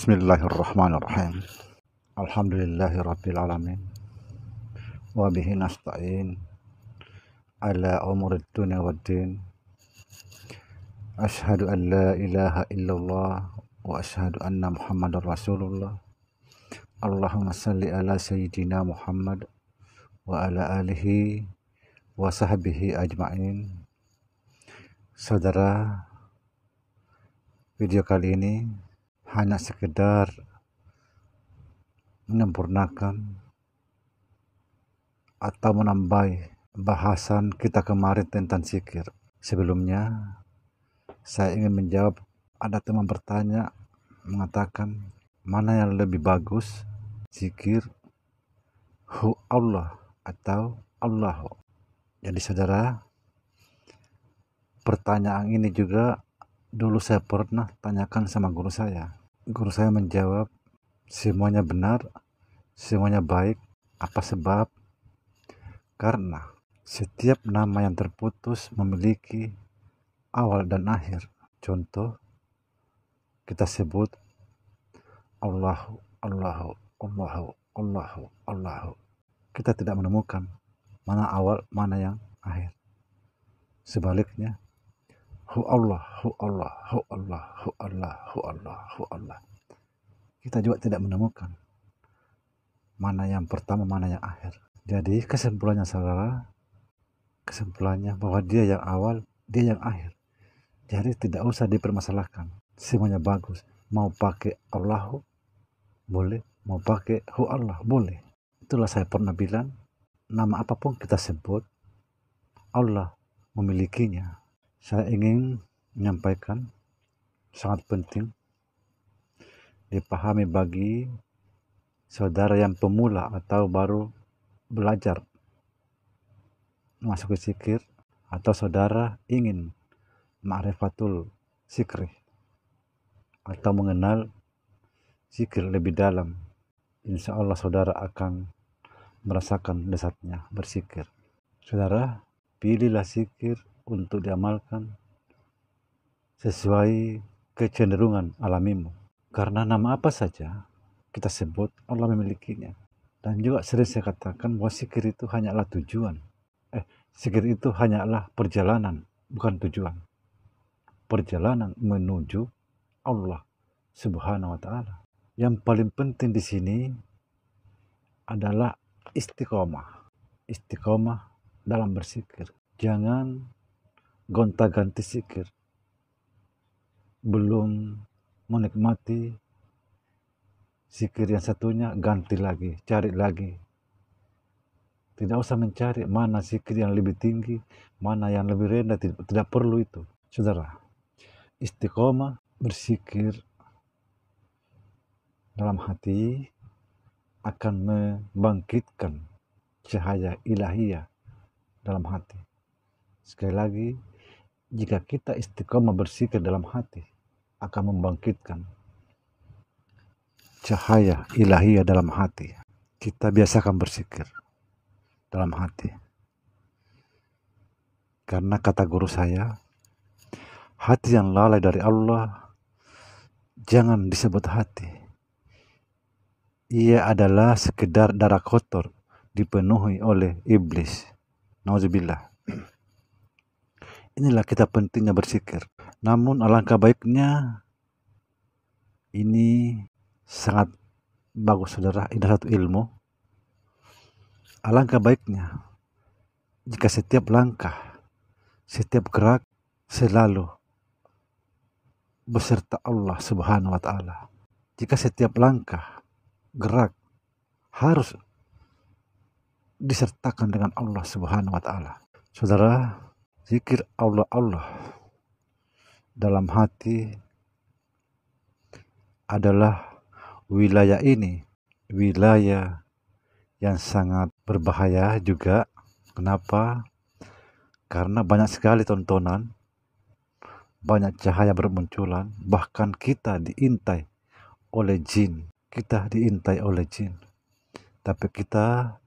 Bismillahirrahmanirrahim. Alhamdulillahirrabbilalamin. Wabihi nasta'in ala umurid dunia waddin. Ashhadu an la ilaha illallah wa ashhadu anna muhammadar rasulullah. Allahumma salli ala sayyidina Muhammad wa ala alihi wa sahbihi ajma'in. Saudara, video kali ini hanya sekedar menyempurnakan atau menambah bahasan kita kemarin tentang zikir. Sebelumnya saya ingin menjawab, ada teman bertanya mengatakan mana yang lebih bagus, zikir hu Allah atau Allahu. Jadi saudara, pertanyaan ini juga dulu saya pernah tanyakan sama guru saya. Guru saya menjawab, semuanya benar, semuanya baik. Apa sebab? Karena setiap nama yang terputus memiliki awal dan akhir. Contoh, kita sebut Allahu, Allahu, Allahu, Allahu, Allahu. Kita tidak menemukan mana awal, mana yang akhir. Sebaliknya, hu Allah, hu Allah, hu Allah, hu Allah, hu Allah, hu Allah. Kita juga tidak menemukan mana yang pertama, mana yang akhir. Jadi kesimpulannya saudara, kesimpulannya bahwa dia yang awal, dia yang akhir. Jadi tidak usah dipermasalahkan. Semuanya bagus. Mau pakai Allahu boleh, mau pakai hu Allah boleh. Itulah saya pernah bilang, nama apapun kita sebut, Allah memilikinya. Saya ingin menyampaikan, sangat penting dipahami bagi saudara yang pemula atau baru belajar masuk ke zikir, atau saudara ingin ma'rifatul zikri atau mengenal zikir lebih dalam. Insya Allah saudara akan merasakan lezatnya berzikir. Saudara, pilihlah zikir untuk diamalkan sesuai kecenderungan alamimu. Karena nama apa saja kita sebut, Allah memilikinya. Dan juga sering saya katakan bahwa zikir itu hanyalah tujuan. Zikir itu hanyalah perjalanan, bukan tujuan. Perjalanan menuju Allah Subhanahu wa Ta'ala. Yang paling penting di sini adalah istiqomah. Istiqomah dalam berzikir. Jangan gonta-ganti zikir. Belum menikmati zikir yang satunya, ganti lagi, cari lagi. Tidak usah mencari mana zikir yang lebih tinggi, mana yang lebih rendah. Tidak perlu itu. Saudara, istiqomah berzikir dalam hati akan membangkitkan cahaya ilahiyah dalam hati. Sekali lagi, jika kita istiqomah berzikir dalam hati, akan membangkitkan cahaya ilahiyah dalam hati. Kita biasakan berzikir dalam hati. Karena kata guru saya, hati yang lalai dari Allah jangan disebut hati. Ia adalah sekedar darah kotor dipenuhi oleh iblis. Nauzubillah. Inilah kita pentingnya berzikir. Namun alangkah baiknya, ini sangat bagus saudara, ini satu ilmu. Alangkah baiknya jika setiap langkah, setiap gerak selalu beserta Allah Subhanahu wa Ta'ala. Jika setiap langkah, gerak harus disertakan dengan Allah Subhanahu wa Ta'ala. Saudara, zikir Allah Allah dalam hati adalah wilayah ini, wilayah yang sangat berbahaya juga. Kenapa? Karena banyak sekali tontonan, banyak cahaya bermunculan, bahkan kita diintai oleh jin. Kita diintai oleh jin. Tapi kita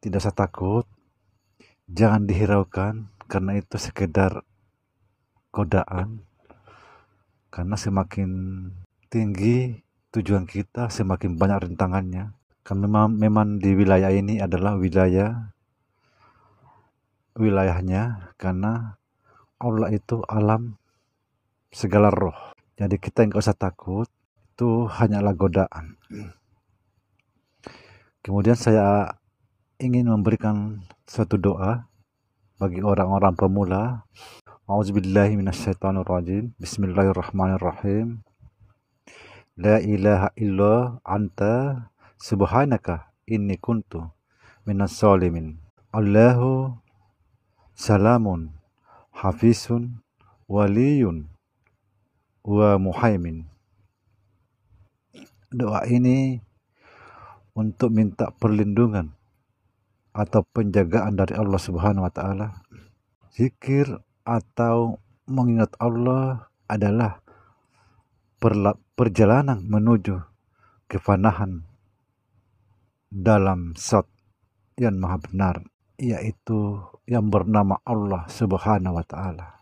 tidak usah takut, jangan dihiraukan, karena itu sekedar godaan. Karena semakin tinggi tujuan kita semakin banyak rintangannya. Karena memang di wilayah ini adalah wilayahnya, karena Allah itu alam segala roh. Jadi kita nggak usah takut, itu hanyalah godaan. Kemudian saya ingin memberikan suatu doa bagi orang-orang pemula. A'udzubillahi minasyaitonirrajim. Bismillahirrahmanirrahim. La ilaha illa anta subhanaka inni kuntu minas zalimin. Allahu salamun hafizun waliyun wa muhaimin. Doa ini untuk minta perlindungan atau penjagaan dari Allah Subhanahu wa taala. Zikir atau mengingat Allah adalah perjalanan menuju kefanahan dalam zat yang maha benar, yaitu yang bernama Allah Subhanahu wa taala.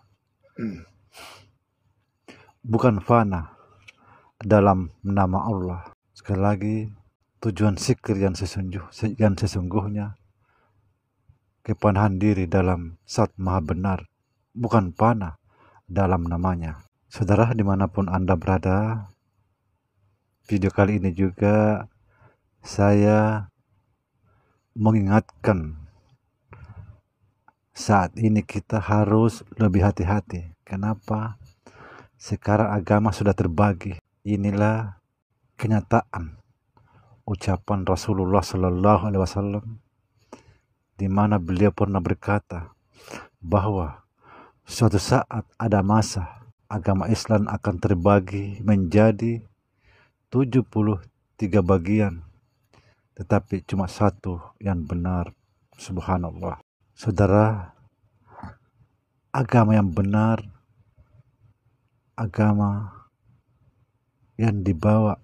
Bukan fana dalam nama Allah. Sekali lagi, tujuan zikir yang sesungguhnya kepanahan diri dalam zat maha benar, bukan fana dalam namanya. Saudara, dimanapun Anda berada, video kali ini juga saya mengingatkan saat ini kita harus lebih hati-hati. Kenapa? Sekarang agama sudah terbagi. Inilah kenyataan ucapan Rasulullah Sallallahu Alaihi Wasallam, di mana beliau pernah berkata bahwa suatu saat ada masa agama Islam akan terbagi menjadi 73 bagian, tetapi cuma satu yang benar. Subhanallah. Saudara, agama yang benar, agama yang dibawa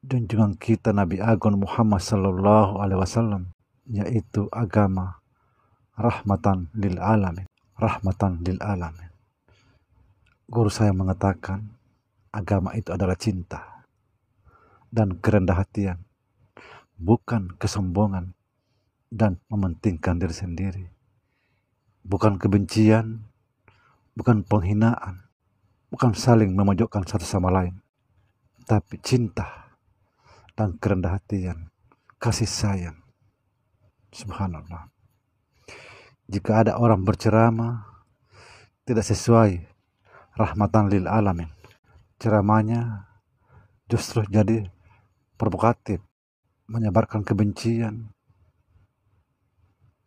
junjungan kita Nabi Agung Muhammad Sallallahu Alaihi Wasallam, yaitu agama rahmatan lil alamin. Rahmatan lil alamin. Guru saya mengatakan agama itu adalah cinta dan kerendah hatian, bukan kesombongan dan mementingkan diri sendiri, bukan kebencian, bukan penghinaan, bukan saling memojokkan satu sama lain, tapi cinta dan kerendah hatian, kasih sayang. Subhanallah. Jika ada orang berceramah tidak sesuai rahmatan lil alamin, ceramahnya justru jadi provokatif, menyebarkan kebencian,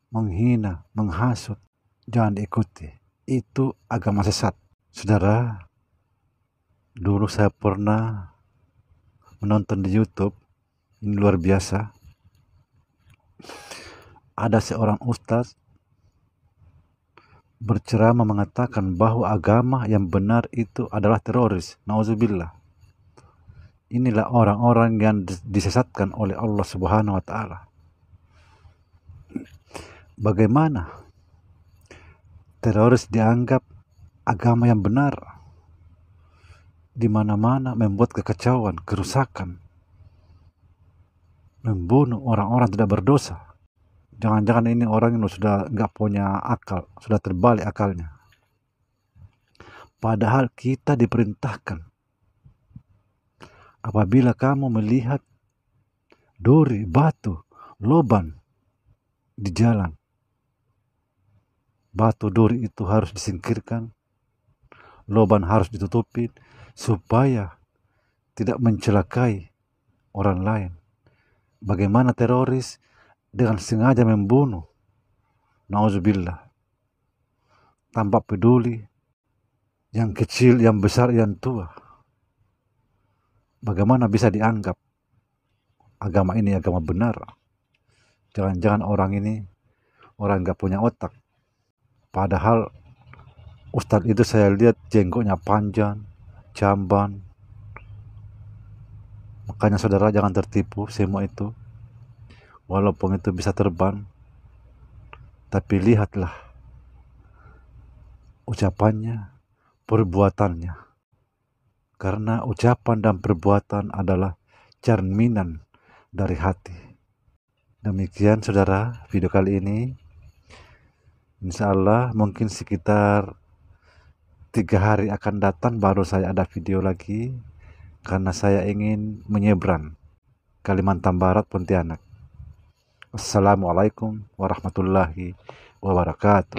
menghina, menghasut, jangan diikuti. Itu agama sesat. Saudara, dulu saya pernah menonton di YouTube, ini luar biasa. Ada seorang ustaz berceramah mengatakan bahwa agama yang benar itu adalah teroris. Nauzubillah. Inilah orang-orang yang disesatkan oleh Allah Subhanahu wa taala. Bagaimana teroris dianggap agama yang benar? Di mana-mana membuat kekacauan, kerusakan, membunuh orang-orang tidak berdosa. Jangan-jangan ini orang yang sudah nggak punya akal, sudah terbalik akalnya. Padahal kita diperintahkan, apabila kamu melihat duri, batu, loban di jalan, batu duri itu harus disingkirkan, loban harus ditutupi supaya tidak mencelakai orang lain. Bagaimana teroris dengan sengaja membunuh, nauzubillah, tanpa peduli yang kecil, yang besar, yang tua. Bagaimana bisa dianggap agama ini agama benar? Jangan-jangan orang ini orang nggak punya otak. Padahal ustadz itu saya lihat jenggotnya panjang, jamban. Makanya saudara jangan tertipu semua itu. Walaupun itu bisa terbang, tapi lihatlah ucapannya, perbuatannya. karena ucapan dan perbuatan adalah cerminan dari hati. Demikian saudara video kali ini. Insya Allah mungkin sekitar 3 hari akan datang baru saya ada video lagi, karena saya ingin menyeberang Kalimantan Barat, Pontianak. Assalamualaikum warahmatullahi wabarakatuh.